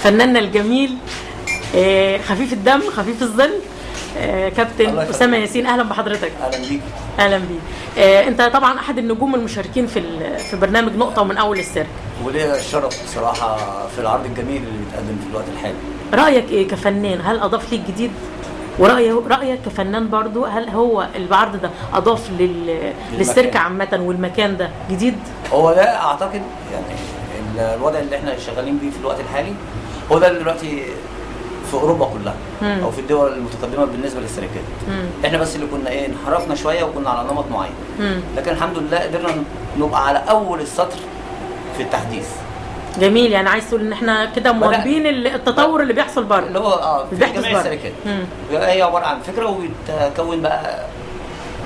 فناننا الجميل خفيف الدم خفيف الظل كابتن أسامة ياسين. اهلا بحضرتك. اهلا بيك. اهلا بيك. انت طبعا احد النجوم المشاركين في برنامج نقطه ومن اول السيرك، وليه الشرف بصراحه في العرض الجميل اللي بيتقدم في الوقت الحالي. رايك ايه كفنان؟ هل اضاف ليك جديد؟ رايك كفنان برضو، هل هو العرض ده اضاف للسيرك عامه والمكان ده جديد؟ هو ده اعتقد يعني الوضع اللي احنا شغالين بيه في الوقت الحالي هو ده دلوقتي في اوروبا كلها او في الدول المتقدمه بالنسبه للسيركات. احنا بس اللي كنا انحرفنا شويه وكنا على نمط معين، لكن الحمد لله قدرنا نبقى على اول السطر في التحديث. جميل. يعني عايز تقول ان احنا كده مواكبين التطور اللي بيحصل بره، اللي هو في جميع السيركات. هي عباره عن فكره وبتكون بقى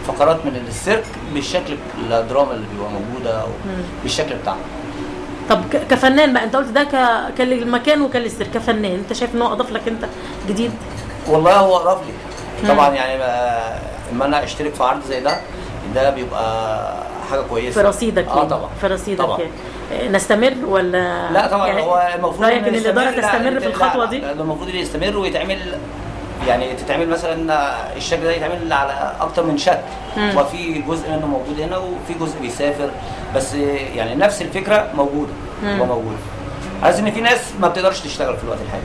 فقرات من السيرك بالشكل الدراما اللي بيبقى موجوده او بالشكل بتاعنا. طب كفنان بقى، انت قلت ده كان للمكان وكان للسيرك، كفنان انت شايف ان هو اضاف لك انت جديد؟ والله هو اضاف لي طبعا. يعني اما انا اشترك في عرض زي ده بيبقى حاجه كويسه في رصيدك. طبعا في رصيدك طبعا. نستمر ولا لا طبعا؟ يعني هو المفروض رايك ان الاداره تستمر في الخطوه دي؟ لا المفروض يستمر ويتعمل، يعني تتعمل مثلا الشكل ده يتعمل على اكتر من شكل، وفي جزء منه موجود هنا وفي جزء بيسافر، بس يعني نفس الفكره موجوده وموجوده. عايز ان في ناس ما بتقدرش تشتغل في الوقت الحالي،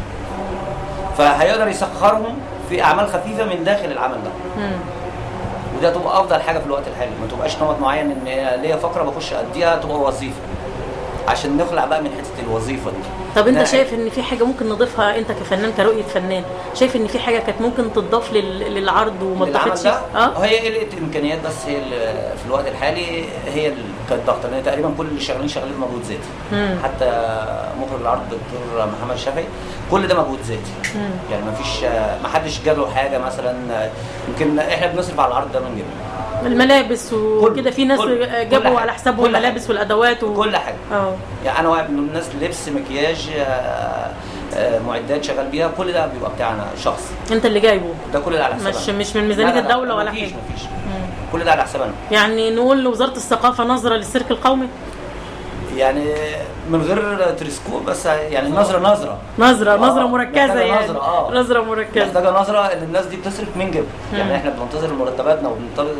فهيقدر يسخرهم في اعمال خفيفه من داخل العمل ده. وده تبقى افضل حاجه في الوقت الحالي، ما تبقاش نمط معين ان ليا فقره بخش اديها تبقى وظيفه، عشان نخلع بقى من حته الوظيفه دي. طب انت شايف ان في حاجه ممكن نضيفها انت كفنان كرؤيه فنان؟ شايف ان في حاجه كانت ممكن تضاف للعرض وما اتضافتش؟ هي قله الامكانيات بس، هي في الوقت الحالي هي اللي كانت ضغط، لان تقريبا كل اللي شغالين مجهود ذاتي. حتى مخرج العرض الدكتور محمد شافعي كل ده مجهود ذاتي. يعني ما حدش جاب له حاجه مثلا. يمكن احنا بنصرف على العرض ده من جيبنا الملابس وكده، في ناس جابوا على حسابهم الملابس والادوات كل حاجه. يعني انا واحد من الناس، لبس، مكياج، معدات شغال بيها، كل ده بيبقى بتاعنا شخص. انت اللي جايبه ده؟ كل ده على حسابنا، مش من ميزانيه الدوله ولا حاجه؟ مفيش. كل ده على حسابنا. يعني نقول لوزاره الثقافه نظره للسيرك القومي، يعني من غير تلسكوب بس، يعني نظره مركزه، يعني نظره مركزه، محتاجه نظره ان الناس دي بتصرف من جيبها. يعني احنا بننتظر مرتباتنا وبننتظر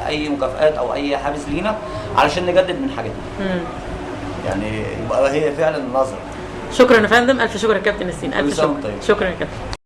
اي مكافآت او اي حافز لينا علشان نجدد من حاجتنا. يعني يبقى هي فعلا نظره. شكرا يا فندم، الف شكر يا كابتن ياسين، الف شكر. طيب. شكرا يا كابتن.